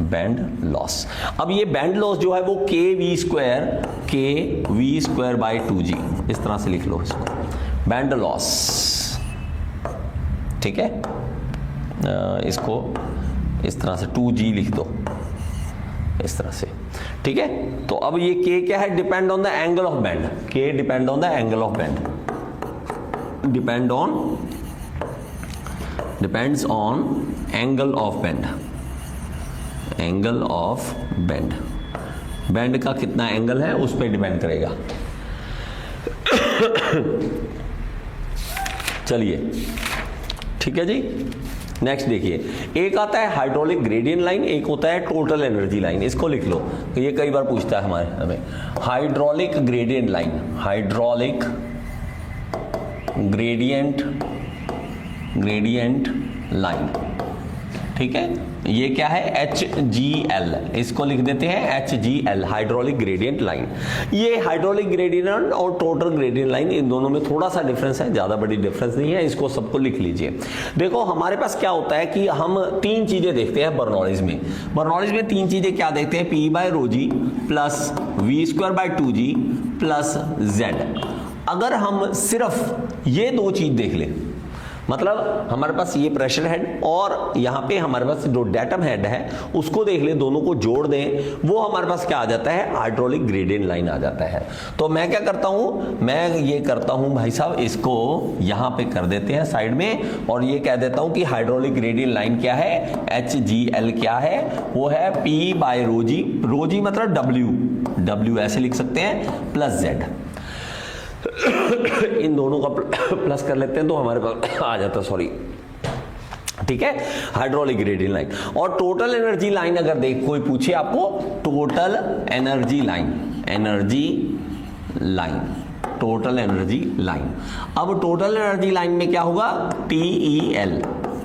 बैंड लॉस। अब ये बैंड लॉस जो है वो KV स्क्वायर बाय 2G, इस तरह से लिख लो इसको, बैंड लॉस, ठीक है। इसको इस तरह से 2G लिख दो, इस तरह से, ठीक है। तो अब ये K क्या है? Depend on the angle of band, K depend on the angle of band, depends on angle of band, angle of band, band का कितना एंगल है उस पर डिपेंड करेगा। चलिए, ठीक है जी। नेक्स्ट देखिए, एक आता है हाइड्रोलिक ग्रेडियंट लाइन, एक होता है टोटल एनर्जी लाइन। इसको लिख लो, ये कई बार पूछता है हमें। Hydraulic gradient line, hydraulic gradient line, ठीक है। ये क्या है? HGL, इसको लिख देते हैं HGL, हाइड्रोलिक ग्रेडियंट लाइन। ये हाइड्रोलिक ग्रेडियंट और टोटल ग्रेडियंट लाइन, इन दोनों में थोड़ा सा डिफरेंस है, ज्यादा बड़ी डिफरेंस नहीं है। इसको सबको लिख लीजिए। देखो, हमारे पास क्या होता है कि हम तीन चीजें देखते हैं बर्नौलीज में। बर्नौलीज में तीन चीजें क्या देखते हैं? P/ρg plus V²/2G plus Z। अगर हम सिर्फ ये दो चीज देख लें, मतलब हमारे पास ये प्रेशर हेड और यहाँ पे हमारे पास जो डेटम हेड है उसको देख ले, दोनों को जोड़ दें, वो हमारे पास क्या आ जाता है? हाइड्रोलिक ग्रेडियंट लाइन आ जाता है। तो मैं क्या करता हूँ, मैं ये करता हूँ भाई साहब, इसको यहाँ पे कर देते हैं साइड में, और ये कह देता हूँ कि हाइड्रोलिक ग्रेडियंट लाइन क्या है? HGL क्या है? वो है P/ρg, ρg मतलब W ऐसे लिख सकते हैं, प्लस Z। इन दोनों का प्लस कर लेते हैं तो हमारे पास आ जाता है, सॉरी, ठीक है, हाइड्रोलिक ग्रेडियंट लाइन। और टोटल एनर्जी लाइन अगर देख कोई पूछे आपको, total energy line, total energy line. अब टोटल एनर्जी लाइन में क्या होगा? TEL,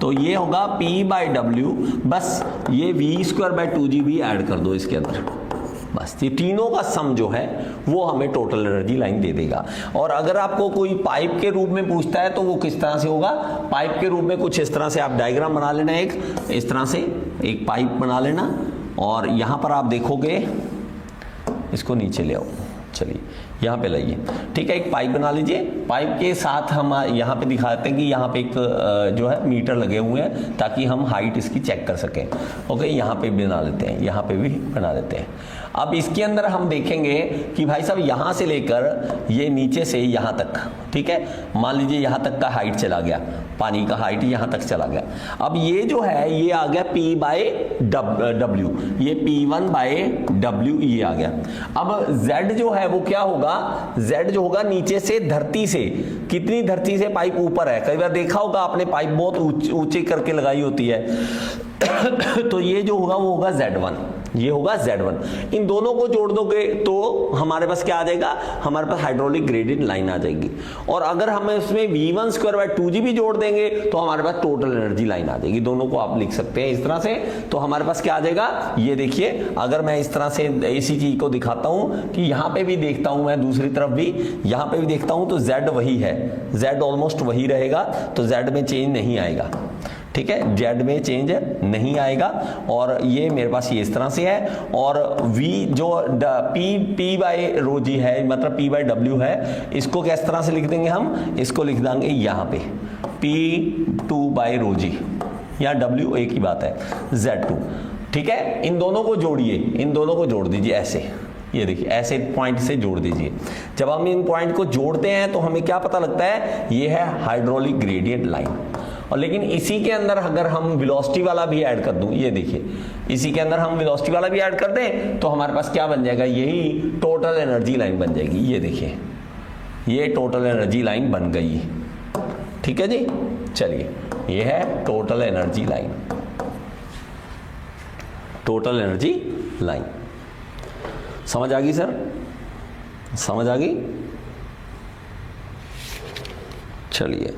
तो ये होगा P/W, बस ये V²/2G भी ऐड कर दो इसके अंदर, बस ये तीनों का सम जो है वो हमें टोटल एनर्जी लाइन दे देगा। और अगर आपको कोई पाइप के रूप में पूछता है तो वो किस तरह से होगा? पाइप के रूप में कुछ इस तरह से आप डायग्राम बना लेना, एक इस तरह से एक पाइप बना लेना, और यहां पर आप देखोगे, इसको नीचे ले आओ, चलिए यहाँ पे लाइए, ठीक है। एक पाइप बना लीजिए, पाइप के साथ हम यहाँ पे दिखाते हैं कि यहाँ पे एक जो है मीटर लगे हुए हैं ताकि हम हाइट इसकी चेक कर सकें। ओके, यहाँ पे भी बना लेते हैं, यहाँ पे भी बना लेते हैं। अब इसके अंदर हम देखेंगे कि भाई साहब यहाँ से लेकर ये नीचे से यहाँ तक, ठीक है, मान लीजिए यहाँ तक का हाइट चला गया, पानी का हाइट यहाँ तक चला गया। अब ये जो है ये आ गया P/W, ये P1/W ये आ गया। अब Z जो है वो क्या होगा? Z जो होगा नीचे से, धरती से, कितनी धरती से पाइप ऊपर है, कई बार देखा होगा आपने पाइप बहुत ऊंचे करके लगाई होती है तो ये जो होगा वो होगा Z1, ये होगा Z1। इन दोनों को जोड़ दोगे तो हमारे पास क्या आ जाएगा? हमारे पास हाइड्रोलिक ग्रेडियंट लाइन आ जाएगी। और अगर हम इसमें V1²/2G भी जोड़ देंगे तो हमारे पास टोटल एनर्जी लाइन आ जाएगी। दोनों को आप लिख सकते हैं इस तरह से। तो हमारे पास क्या आ जाएगा? ये देखिए, अगर मैं इस तरह से इसी चीज को दिखाता हूं कि यहां पे भी देखता हूं, मैं दूसरी तरफ भी यहां पे भी देखता हूं, तो Z वही है, Z ऑलमोस्ट वही रहेगा, तो Z में चेंज नहीं आएगा, ठीक है, जेड में चेंज नहीं आएगा, और ये मेरे पास ये इस तरह से है, और v जो p बाय रो जी है, मतलब p बाय w है, इसको किस तरह से लिख देंगे हम, इसको लिख देंगे यहाँ पे p2 बाय रो जी, या w एक ही बात है, z2। ठीक है, इन दोनों को जोड़िए, इन दोनों को जोड़ दीजिए ऐसे, ये देखिए ऐसे पॉइंट से जोड़ दीजिए। जब हम इन पॉइंट को जोड़ते हैं तो हमें क्या पता लगता है, ये है हाइड्रोलिक ग्रेडियंट लाइन। और लेकिन इसी के अंदर अगर हम वेलोसिटी वाला भी ऐड कर दूं, ये देखिए इसी के अंदर हम वेलोसिटी वाला भी ऐड कर दें तो हमारे पास क्या बन जाएगा, यही टोटल एनर्जी लाइन बन जाएगी। ये देखिए ये टोटल एनर्जी लाइन बन गई। ठीक है जी, चलिए ये है total energy line, total energy line. समझ आ गई सर, समझ आ गई। चलिए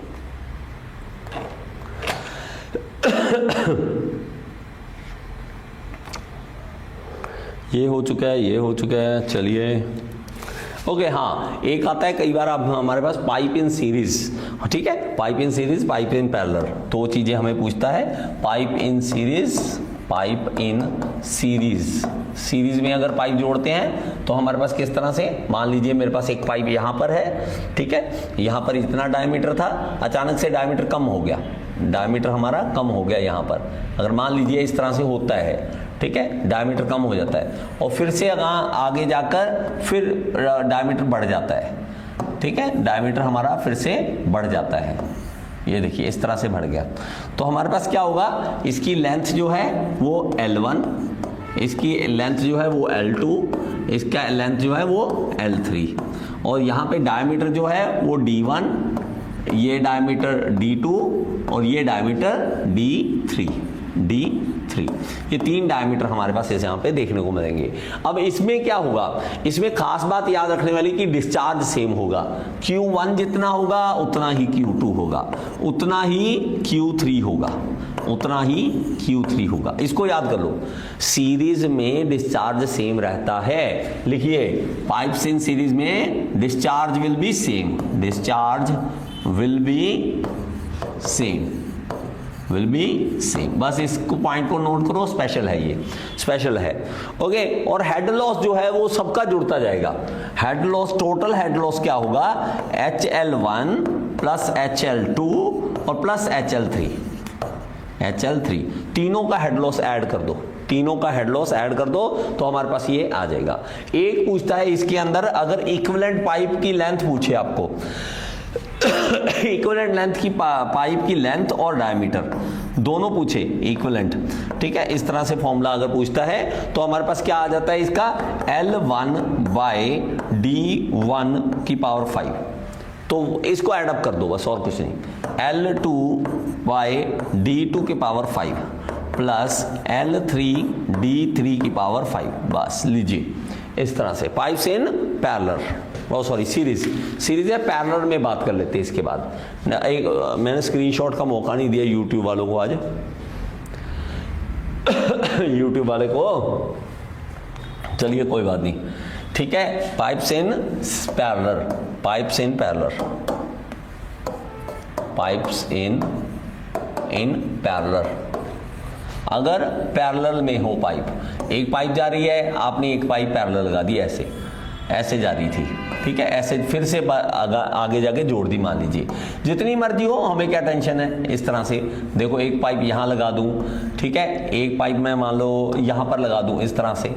ये हो चुका है, ये हो चुका है। चलिए ओके, हाँ एक आता है कई बार आप हमारे पास पाइप इन सीरीज, ठीक है, pipe in series, pipe in parallel, दो चीजें हमें पूछता है, pipe in series, pipe in series. Series में अगर पाइप जोड़ते हैं तो हमारे पास किस तरह से, मान लीजिए मेरे पास एक पाइप यहाँ पर है, ठीक है, यहाँ पर इतना डायमीटर था, अचानक से डायमीटर कम हो गया, डायमीटर हमारा कम हो गया यहाँ पर, अगर मान लीजिए इस तरह से होता है, ठीक है, डायमीटर कम हो जाता है, और फिर से आगे जाकर फिर डायमीटर बढ़ जाता है, ठीक है, डायमीटर हमारा फिर से बढ़ जाता है, ये देखिए इस तरह से बढ़ गया, तो हमारे पास क्या होगा, इसकी लेंथ जो है वो L1, इसकी लेंथ जो है वो L2, इसका लेंथ जो है वो L3, और यहाँ पे डायमीटर जो है वो D1, ये डायमीटर D2 और ये डायमीटर D3, ये तीन डायमीटर हमारे पास यहाँ पे देखने को मिलेंगे। अब इसमें क्या होगा, इसमें खास बात याद रखने वाली कि डिस्चार्ज सेम होगा, Q1 जितना होगा उतना ही Q2 होगा, उतना ही Q3 होगा, उतना ही Q3 होगा, इसको याद कर लो। सीरीज में डिस्चार्ज सेम रहता है, लिखिए पाइप्स इन सीरीज में discharge will be same, discharge will be same, will be same, बस इसको पॉइंट को नोट करो, स्पेशल है, ये स्पेशल है। ओके, और हेड लॉस जो है वो सबका जुड़ता जाएगा, head loss, total head loss क्या होगा, HL1 प्लस HL2 और प्लस HL3, तीनों का हेड लॉस ऐड कर दो, तीनों का हेड लॉस ऐड कर दो तो हमारे पास ये आ जाएगा। एक पूछता है इसके अंदर, अगर इक्विवेलेंट पाइप की लेंथ पूछे आपको, इक्विवेलेंट लेंथ की पाइप की लेंथ और डायमीटर दोनों पूछे इक्विवेलेंट, ठीक है, इस तरह से फॉर्मूला अगर पूछता है तो हमारे पास क्या आ जाता है इसका, L1 बाय D1 की पावर 5, तो इसको ऐड अप कर दो बस, और कुछ नहीं, L2 बाय D2 की पावर 5 प्लस L3 D3 की पावर 5, बस लीजिए इस तरह से pipes in parallel, sorry series, series है पैरेलल में बात कर लेते हैं। इसके बाद एक मैंने स्क्रीनशॉट का मौका नहीं दिया यूट्यूब वालों को आज यूट्यूब वाले को, चलिए कोई बात नहीं, ठीक है, pipes in parallel, pipes in parallel, pipes in parallel, अगर पैरेलल में हो पाइप, एक पाइप जा रही है, आपने एक पाइप पैरेलल लगा दी, ऐसे जा रही थी, ठीक है, ऐसे फिर से आगे जाके जोड़ दी, मान लीजिए जितनी मर्जी हो, हमें क्या टेंशन है, इस तरह से देखो, एक पाइप यहाँ लगा दूं, ठीक है, एक पाइप मैं मान लो यहाँ पर लगा दूं, इस तरह से,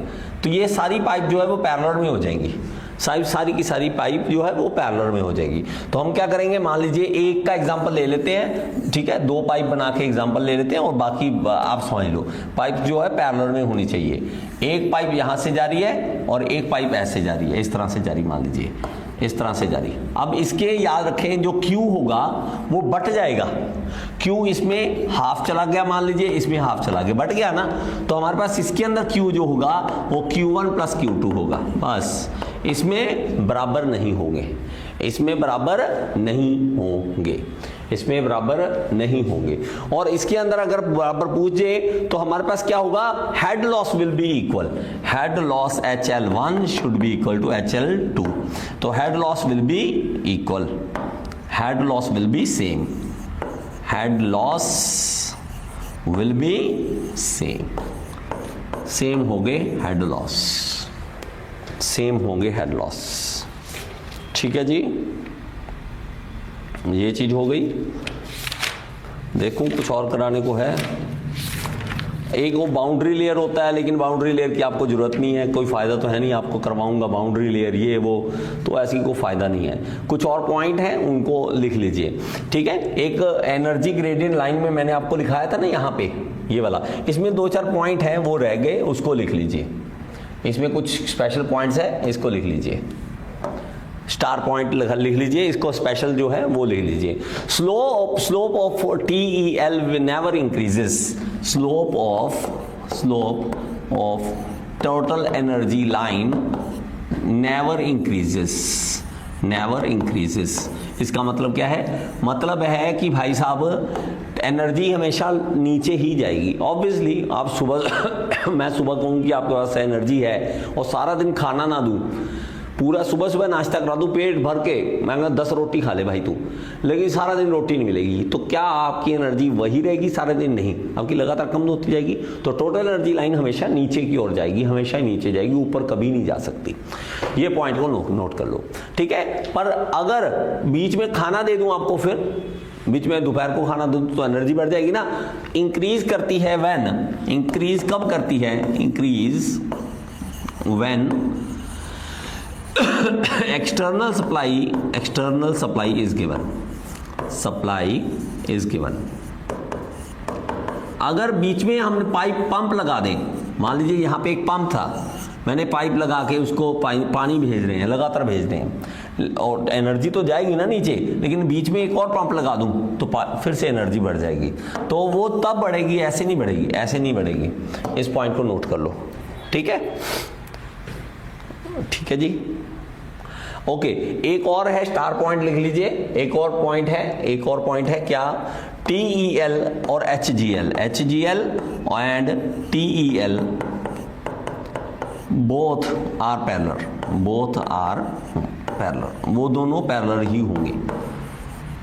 तो ये सारी पाइप जो है वो पैरेलल में हो जाएंगी, सारी की सारी पाइप जो है वो पैरेलल में हो जाएगी। तो हम क्या करेंगे, मान लीजिए एक का एग्जांपल ले लेते हैं, ठीक है, दो पाइप बना के एग्जांपल ले लेते हैं, और बाकी आप समझ लो, पाइप जो है पैरेलल में होनी चाहिए, एक पाइप यहां से जा रही है और एक पाइप ऐसे जा रही है, इस तरह से जा रही, मान लीजिए इस तरह से जा रही। अब इसके याद रखें, जो Q होगा वो बट जाएगा, Q इसमें हाफ चला गया, मान लीजिए इसमें हाफ चला गया, बट गया ना, तो हमारे पास इसके अंदर Q जो होगा वो Q1 प्लस Q2 होगा, बस इसमें बराबर नहीं होंगे, इसमें बराबर नहीं होंगे, इसमें बराबर नहीं होंगे। और इसके अंदर अगर बराबर पूछे तो हमारे पास क्या होगा, head loss will be equal, head loss HL1 should be equal to HL2, तो head loss will be equal, head loss will be same, head loss will be same होंगे हेड लॉस, सेम होंगे head loss. ठीक है जी, ये चीज हो गई। देखूं कुछ और कराने को है। एक वो बाउंड्री लेयर होता है, लेकिन बाउंड्री लेयर की आपको जरूरत नहीं है, कोई फायदा तो है नहीं, आपको करवाऊंगा बाउंड्री लेयर ये वो, तो ऐसी कोई फायदा नहीं है। कुछ और पॉइंट है उनको लिख लीजिए। ठीक है, एक एनर्जी ग्रेडियंट लाइन में मैंने आपको लिखाया था ना यहाँ पे, ये वाला, इसमें 2-4 पॉइंट है वो रह गए, उसको लिख लीजिए। इसमें कुछ स्पेशल पॉइंट्स है, इसको लिख लीजिए। स्टार पॉइंट लिख लीजिए, इसको स्पेशल जो है वो लिख लीजिए। Slope of TEL never increases, slope of total energy line never increases. इसका मतलब क्या है? मतलब है कि भाई साहब एनर्जी हमेशा नीचे ही जाएगी। ऑब्वियसली आप सुबह मैं सुबह कहूँ कि आपके पास एनर्जी है और सारा दिन खाना ना दूं, पूरा सुबह सुबह नाश्ता करा दूं पेट भर के, मैं कहूँगा 10 रोटी खा ले भाई तू, लेकिन सारा दिन रोटी नहीं मिलेगी, तो क्या आपकी एनर्जी वही रहेगी सारे दिन? नहीं, आपकी लगातार कम होती जाएगी। तो टोटल एनर्जी लाइन हमेशा नीचे की ओर जाएगी, हमेशा ही नीचे जाएगी, ऊपर कभी नहीं जा सकती। ये पॉइंट को नोट कर लो। ठीक है, पर अगर बीच में खाना दे दूं आपको, फिर बीच में दोपहर को खाना दूं तो एनर्जी बढ़ जाएगी ना। इंक्रीज करती है व्हेन, इंक्रीज कब करती है? Increase when external supply is given. अगर बीच में हमने पंप लगा दें, मान लीजिए यहाँ पे एक पंप था, मैंने पाइप लगा के उसको पानी भेज रहे हैं, लगातार भेज रहे हैं, और एनर्जी तो जाएगी ना नीचे, लेकिन बीच में एक और पंप लगा दूं तो फिर से एनर्जी बढ़ जाएगी। तो वो तब बढ़ेगी, ऐसे नहीं बढ़ेगी। इस पॉइंट को नोट कर लो। ठीक है जी, ओके। एक और है, स्टार पॉइंट लिख लीजिए। एक और पॉइंट है क्या? TEL और HGL and TEL both are parallel, वो दोनों पैरेलल ही होंगे।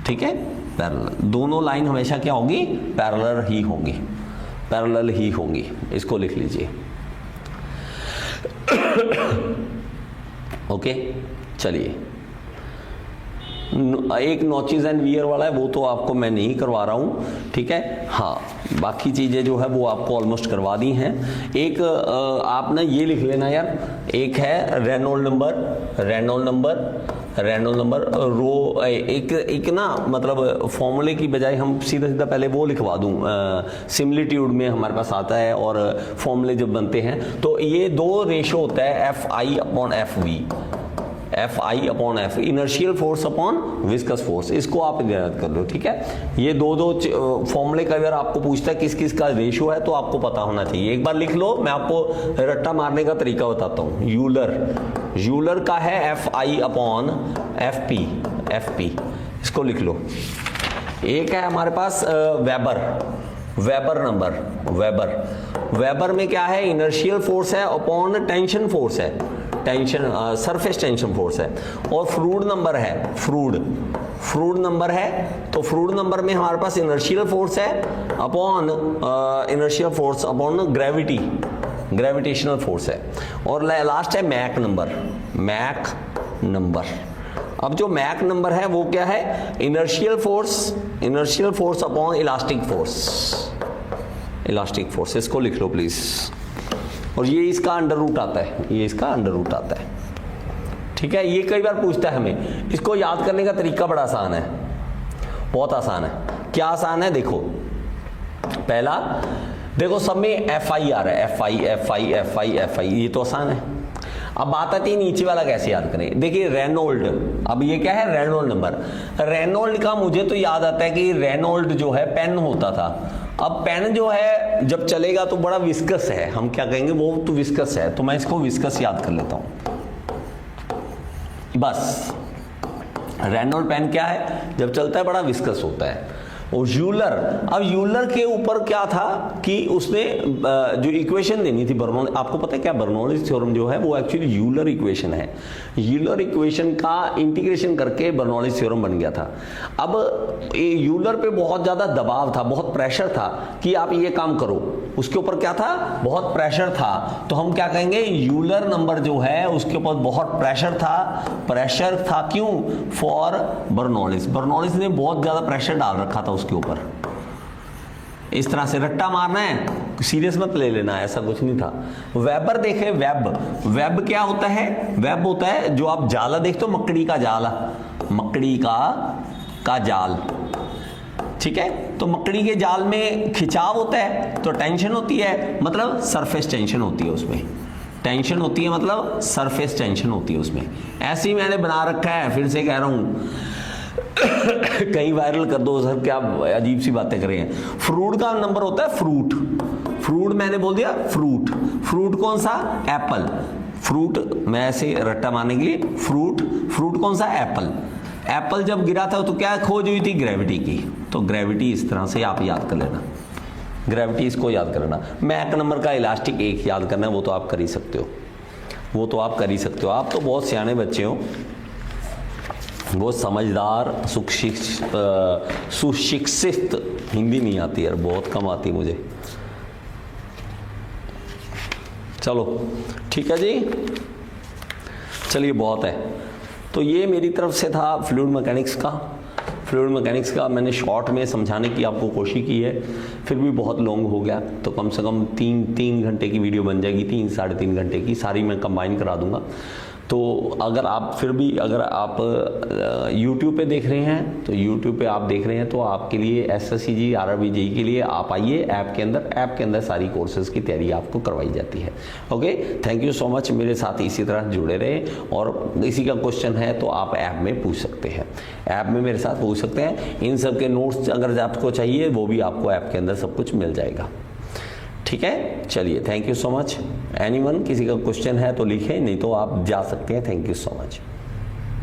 ठीक है, पैरेलल, दोनों लाइन हमेशा क्या होगी? पैरेलल ही होंगी। इसको लिख लीजिए। ओके, चलिए। एक नॉचेस एंड वियर वाला है, वो तो आपको मैं नहीं करवा रहा हूं। ठीक है, हाँ, बाकी चीजें जो है वो आपको ऑलमोस्ट करवा दी हैं। एक आप ना ये लिख लेना यार, एक है रेनॉल्ड नंबर रो, एक ना मतलब फॉर्मूले की बजाय हम सीधा पहले वो लिखवा दूं, सिमिलिट्यूड में हमारे पास आता है, और फॉर्मूले जब बनते हैं तो ये 2 रेशो होता है, FI upon F, inertial force upon viscous force. इसको आप याद कर लो। ठीक है, ये दो फॉर्मूले का अगर आपको पूछता है किस किस का रेशियो है तो आपको पता होना चाहिए। एक बार लिख लो, मैं आपको रट्टा मारने का तरीका बताता हूँ। यूलर का है FI अपॉन FP, इसको लिख लो। एक है हमारे पास वेबर में क्या है? इनर्शियल फोर्स है अपॉन टेंशन फोर्स है, सरफेस टेंशन फोर्स है। और फ्लूइड नंबर है, फ्लूइड नंबर है, तो फ्लूइड नंबर में हमारे पास इनर्शियल फोर्स है अपॉन ग्रेविटेशनल फोर्स है। और लास्ट है मैक नंबर। अब जो मैक नंबर है वो क्या है? Inertial force upon elastic force. इसको लिख लो प्लीज। और ये इसका अंडर रूट आता है, ठीक है। ये कई बार पूछता है हमें, इसको याद करने का तरीका बड़ा आसान है, बहुत आसान है। क्या आसान है? देखो, पहला देखो सब में FI आ रहा है, FI, ये तो आसान है। अब बात आती है नीचे वाला कैसे याद करें। देखिए रेनॉल्ड, अब ये क्या है? Reynold number. रेनॉल्ड का मुझे तो याद आता है कि रेनॉल्ड जो है पेन होता था। अब पेन जो है जब चलेगा तो बड़ा विस्कस है, हम क्या कहेंगे? वो तो विस्कस है, तो मैं इसको विस्कस याद कर लेता हूं बस। रेनॉल्ड पेन क्या है? जब चलता है बड़ा विस्कस होता है। और यूलर, अब यूलर के ऊपर क्या था कि उसने जो इक्वेशन देनी थी बर्नौली, आपको पता है क्या बर्नौलीज थ्योरम जो है वो एक्चुअली यूलर इक्वेशन है। यूलर इक्वेशन का इंटीग्रेशन करके बर्नौलीज थ्योरम बन गया था। अब यूलर पे बहुत ज्यादा दबाव था, बहुत प्रेशर था कि आप ये काम करो, उसके ऊपर क्या था, बहुत प्रेशर था। तो हम क्या कहेंगे, यूलर नंबर जो है उसके ऊपर बहुत प्रेशर था क्यों, फॉर बर्नौलीज। बर्नौलीज ने बहुत ज्यादा प्रेशर डाल रखा था उसके ऊपर। इस तरह से रट्टा मारना है, सीरियस मत ले लेना, ऐसा कुछ नहीं था। वेबर देखे, वेब क्या होता है, वेब होता है जो आप जाला देखते हो, मकड़ी का जाल, मकड़ी का जाल, ठीक है। तो मकड़ी के जाल में खिंचाव होता है तो टेंशन होती है, मतलब सरफेस टेंशन होती है, उसमें टेंशन होती है, मतलब सरफेस टेंशन होती है उसमें। ऐसे ही मैंने बना रखा है, फिर से कह रहा हूं कहीं वायरल कर दो सर, क्या अजीब सी बातें कर रहे हैं। फ्रूट का नंबर होता है फ्रूट मैंने बोल दिया फ्रूट कौन सा, एप्पल। फ्रूट मैं ऐसे रट्टा मारने के लिए, फ्रूट कौन सा, एप्पल जब गिरा था तो क्या खोज हुई थी, ग्रेविटी की। तो ग्रेविटी इस तरह से आप याद कर लेना, ग्रेविटी इसको याद करना। मैक नंबर का इलास्टिक एक याद करना है, वो तो आप कर ही सकते हो, आप तो बहुत सियाने बच्चे हो, बहुत समझदार, सुशिक्षित। हिंदी नहीं आती यार, बहुत कम आती मुझे। चलो ठीक है जी, चलिए बहुत है। तो ये मेरी तरफ से था फ्लूइड मैकेनिक्स का मैंने शॉर्ट में समझाने की आपको कोशिश की है, फिर भी बहुत लॉन्ग हो गया, तो कम से कम तीन घंटे की वीडियो बन जाएगी, 3-3.5 घंटे की, सारी मैं कंबाइन करा दूंगा। तो अगर आप YouTube पे देख रहे हैं, तो YouTube पे आप देख रहे हैं तो आपके लिए SSCG RRB JEE के लिए आप आइए ऐप के अंदर सारी कोर्सेज की तैयारी आपको करवाई जाती है। Okay, thank you so much, मेरे साथ इसी तरह जुड़े रहे, और इसी का क्वेश्चन है तो आप ऐप में पूछ सकते हैं, ऐप में मेरे साथ पूछ सकते हैं। इन सब के नोट्स अगर आपको चाहिए वो भी आपको ऐप के अंदर सब कुछ मिल जाएगा, ठीक है। चलिए, thank you so much. Anyone, किसी का क्वेश्चन है तो लिखें, नहीं तो आप जा सकते हैं। Thank you so much.